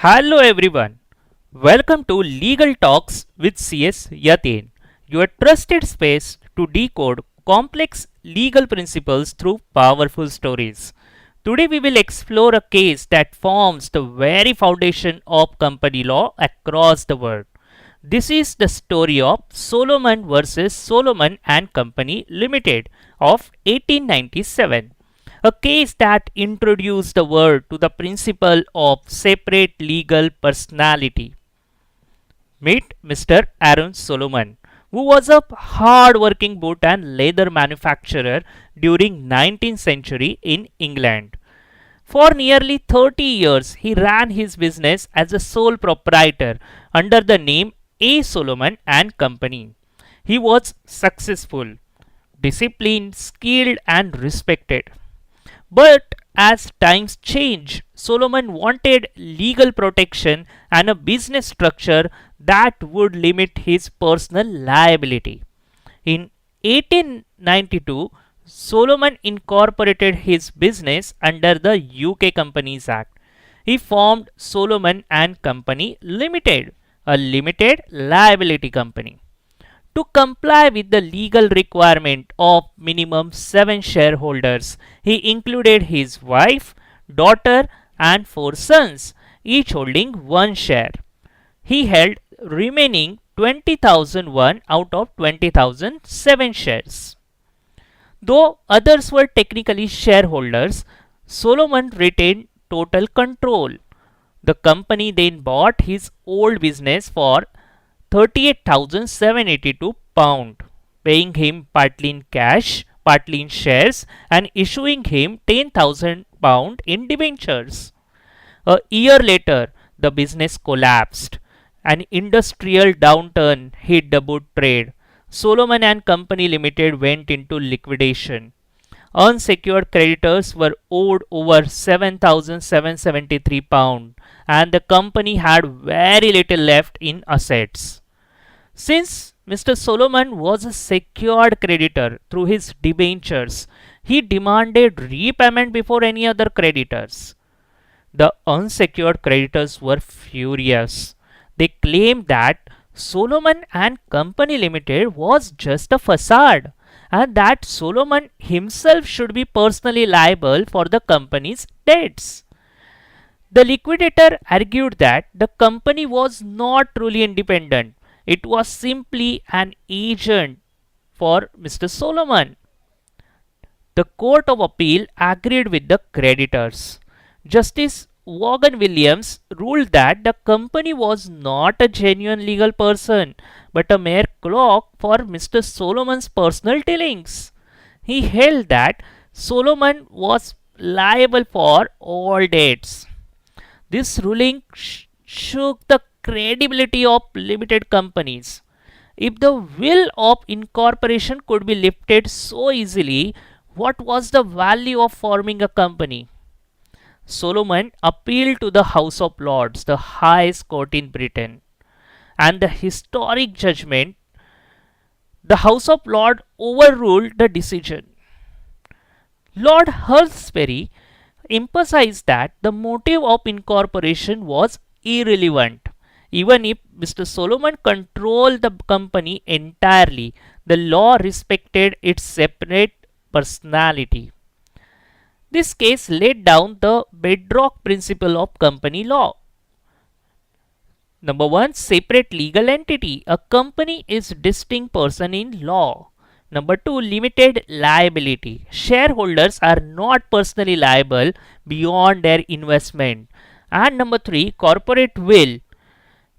Hello everyone. Welcome to Legal Talks with CS Yatin, your trusted space to decode complex legal principles through powerful stories. Today we will explore a case that forms the very foundation of company law across the world. This is the story of Solomon versus Solomon and Company Limited of 1897, a case that introduced the world to the principle of separate legal personality. Meet Mr. Aaron Solomon, who was a hard-working boot and leather manufacturer during 19th century in England. For nearly 30 years, he ran his business as a sole proprietor under the name A. Solomon and Company. He was successful, disciplined, skilled, and respected. But as times changed, Solomon wanted legal protection and a business structure that would limit his personal liability. In 1892, Solomon incorporated his business under the UK Companies Act. He formed Solomon and Company Limited, a limited liability company. To comply with the legal requirement of minimum 7 shareholders, he included his wife, daughter, and 4 sons, each holding 1 share. He held remaining 20,001 out of 20,007 shares. Though others were technically shareholders, Solomon retained total control. The company then bought his old business for £38,782, paying him partly in cash, partly in shares, and issuing him £10,000 in debentures. A year later, the business collapsed. An industrial downturn hit the boot trade. Solomon and Company Limited went into liquidation. Unsecured creditors were owed over £7,773, and the company had very little left in assets. Since Mr. Solomon was a secured creditor through his debentures, he demanded repayment before any other creditors. The unsecured creditors were furious. They claimed that Solomon and Company Limited was just a facade and that Solomon himself should be personally liable for the company's debts. The liquidator argued that the company was not truly independent. It was simply an agent for Mr. Solomon. The Court of Appeal agreed with the creditors. Justice Vaughan Williams ruled that the company was not a genuine legal person but a mere clock for Mr. Solomon's personal dealings. He held that Solomon was liable for all debts. This ruling shook the credibility of limited companies. If the will of incorporation could be lifted so easily, what was the value of forming a company? Solomon appealed to the House of Lords, the highest court in Britain, and the historic judgment, the House of Lords overruled the decision. Lord Halsbury emphasized that the motive of incorporation was irrelevant. Even if Mr. Solomon controlled the company entirely, the law respected its separate personality. This case laid down the bedrock principle of company law. Number 1, separate legal entity. A company is distinct person in law. Number 2, limited liability. Shareholders are not personally liable beyond their investment. And number 3, corporate will.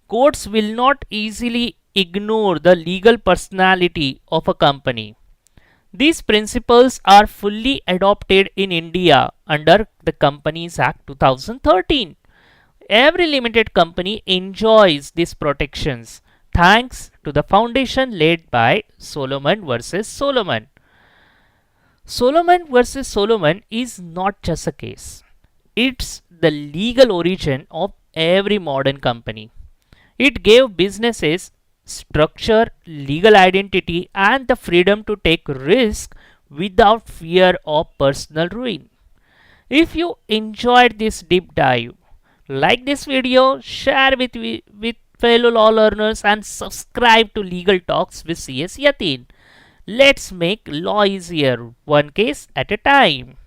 Courts will not easily ignore the legal personality of a company. These principles are fully adopted in India under the Companies Act 2013. Every limited company enjoys these protections thanks to the foundation laid by Solomon versus Solomon. Solomon versus Solomon is not just a case. It's the legal origin of every modern company. It gave businesses structure, legal identity, and the freedom to take risk without fear of personal ruin. If you enjoyed this deep dive, Like this video, share with fellow law learners, and subscribe to Legal Talks with CS Yatin. Let's make law easier, one case at a time.